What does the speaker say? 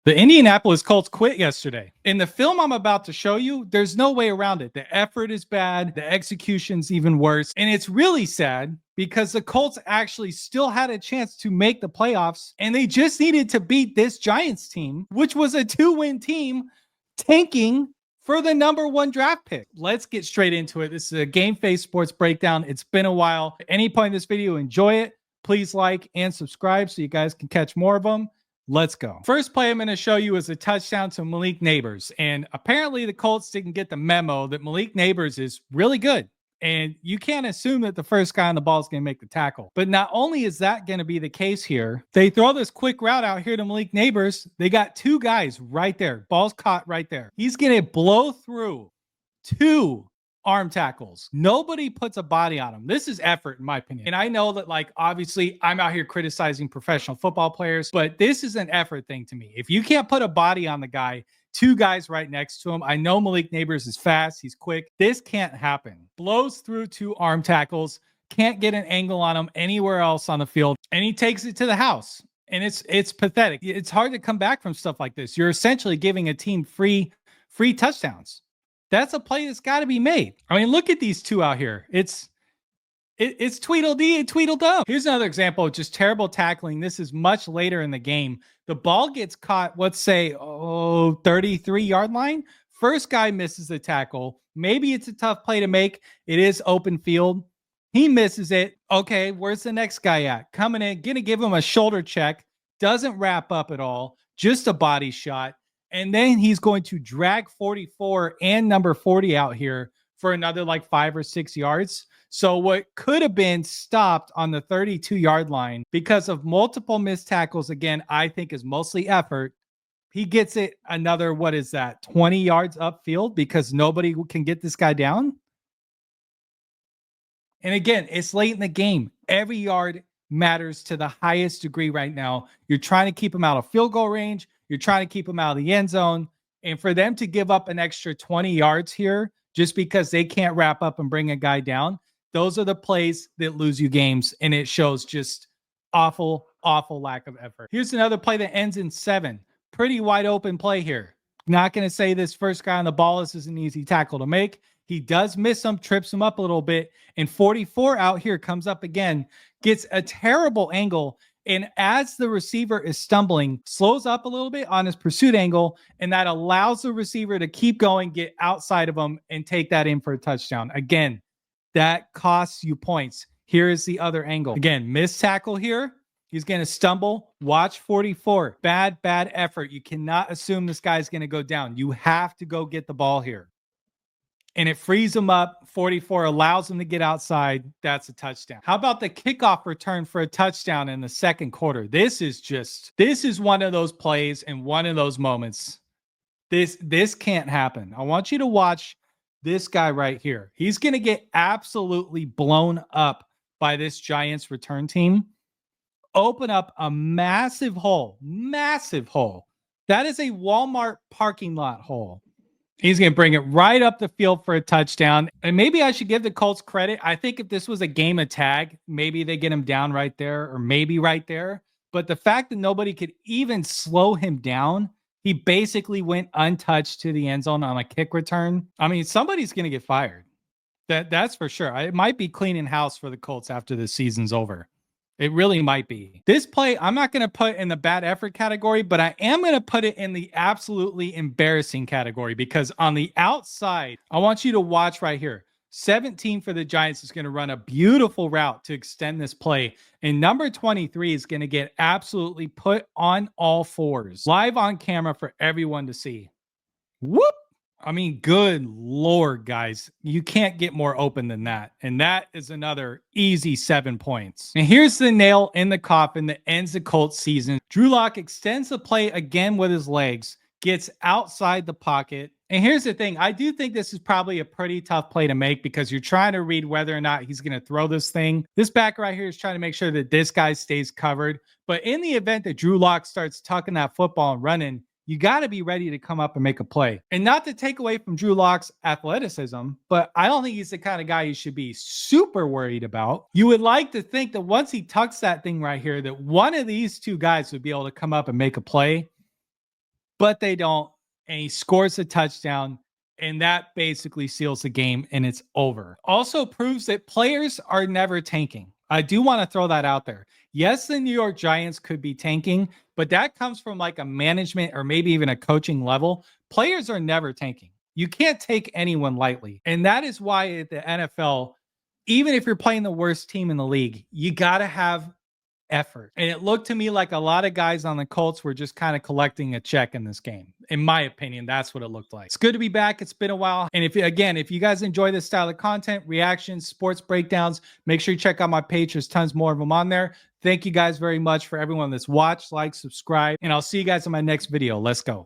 The Indianapolis Colts quit yesterday. In the film I'm about to show you, there's no way around it. The effort is bad, the execution's even worse, and it's really sad because the Colts actually still had a chance to make the playoffs, and they just needed to beat this Giants team, which was a 2-win team, tanking for the #1 draft pick. Let's get straight into it. This is a Game Face Sports Breakdown. It's been a while. At any point in this video, enjoy it. Please like and subscribe so you guys can catch more of them. Let's go. First play I'm going to show you is a touchdown to Malik Neighbors. And apparently the Colts didn't get the memo that Malik Neighbors is really good. And you can't assume that the first guy on the ball is going to make the tackle. But not only is that going to be the case here, they throw this quick route out here to Malik Neighbors. They got two guys right there. Ball's caught right there. He's going to blow through two arm tackles. Nobody puts a body on him. This is effort, in my opinion. And I know that, like, obviously I'm out here criticizing professional football players, but this is an effort thing to me. If you can't put a body on the guy, two guys right next to him. I know Malik Neighbors is fast. He's quick. This can't happen. Blows through two arm tackles. Can't get an angle on him anywhere else on the field. And he takes it to the house. And it's pathetic. It's hard to come back from stuff like this. You're essentially giving a team free touchdowns. That's a play that's got to be made. I mean, look at these two out here. It's Tweedledee and Tweedledum. Here's another example of just terrible tackling. This is much later in the game. The ball gets caught, let's say, 33-yard line. First guy misses the tackle. Maybe it's a tough play to make. It is open field. He misses it. Okay, where's the next guy at? Coming in, gonna give him a shoulder check. Doesn't wrap up at all. Just a body shot. And then he's going to drag 44 and number 40 out here for another like 5 or 6 yards. So what could have been stopped on the 32-yard line because of multiple missed tackles, again, I think is mostly effort. He gets it another, 20 yards upfield because nobody can get this guy down. And again, it's late in the game. Every yard matters to the highest degree right now. You're trying to keep him out of field goal range. You're trying to keep them out of the end zone. And for them to give up an extra 20 yards here just because they can't wrap up and bring a guy down, those are the plays that lose you games. And it shows just awful lack of effort. Here's another play that ends in 7. Pretty wide open play here. Not going to say this first guy on the ball, this is an easy tackle to make. He does miss him, trips him up a little bit. And 44 out here comes up again, gets a terrible angle. And as the receiver is stumbling, slows up a little bit on his pursuit angle, and that allows the receiver to keep going, get outside of him, and take that in for a touchdown. Again, that costs you points. Here is the other angle. Again, missed tackle here. He's going to stumble. Watch 44. Bad effort. You cannot assume this guy's going to go down. You have to go get the ball here. And it frees him up. 44 allows him to get outside. That's a touchdown. How about the kickoff return for a touchdown in the second quarter? This is one of those plays and one of those moments. This can't happen. I want you to watch this guy right here. He's going to get absolutely blown up by this Giants return team. Open up a massive hole. That is a Walmart parking lot hole. He's going to bring it right up the field for a touchdown. And maybe I should give the Colts credit. I think if this was a game of tag, maybe they get him down right there or maybe right there. But the fact that nobody could even slow him down, he basically went untouched to the end zone on a kick return. I mean, somebody's going to get fired. That's for sure. It might be cleaning house for the Colts after the season's over. It really might be. This play, I'm not going to put in the bad effort category, but I am going to put it in the absolutely embarrassing category because on the outside, I want you to watch right here. 17 for the Giants is going to run a beautiful route to extend this play. And number 23 is going to get absolutely put on all fours. Live on camera for everyone to see. Whoop! I mean, good Lord, guys. You can't get more open than that. And that is another easy 7 points. And here's the nail in the coffin that ends the Colts season. Drew Lock extends the play again with his legs, gets outside the pocket. And here's the thing. I do think this is probably a pretty tough play to make because you're trying to read whether or not he's going to throw this thing. This back right here is trying to make sure that this guy stays covered. But in the event that Drew Lock starts tucking that football and running, you got to be ready to come up and make a play. And not to take away from Drew Lock's athleticism, but I don't think he's the kind of guy you should be super worried about. You would like to think that once he tucks that thing right here, that one of these two guys would be able to come up and make a play. but they don't. And he scores a touchdown. And that basically seals the game and it's over. Also proves that players are never tanking. I do want to throw that out there. Yes, the New York Giants could be tanking, but that comes from like a management or maybe even a coaching level. Players are never tanking. You can't take anyone lightly. And that is why at the NFL, even if you're playing the worst team in the league, you got to have effort. And it looked to me like a lot of guys on the Colts were just kind of collecting a check in this game. In my opinion, that's what it looked like. It's good to be back. It's been a while. And if you guys enjoy this style of content, reactions, sports breakdowns, make sure you check out my page. There's tons more of them on there. Thank you guys very much for everyone that's watched, liked, subscribed, and I'll see you guys in my next video. Let's go.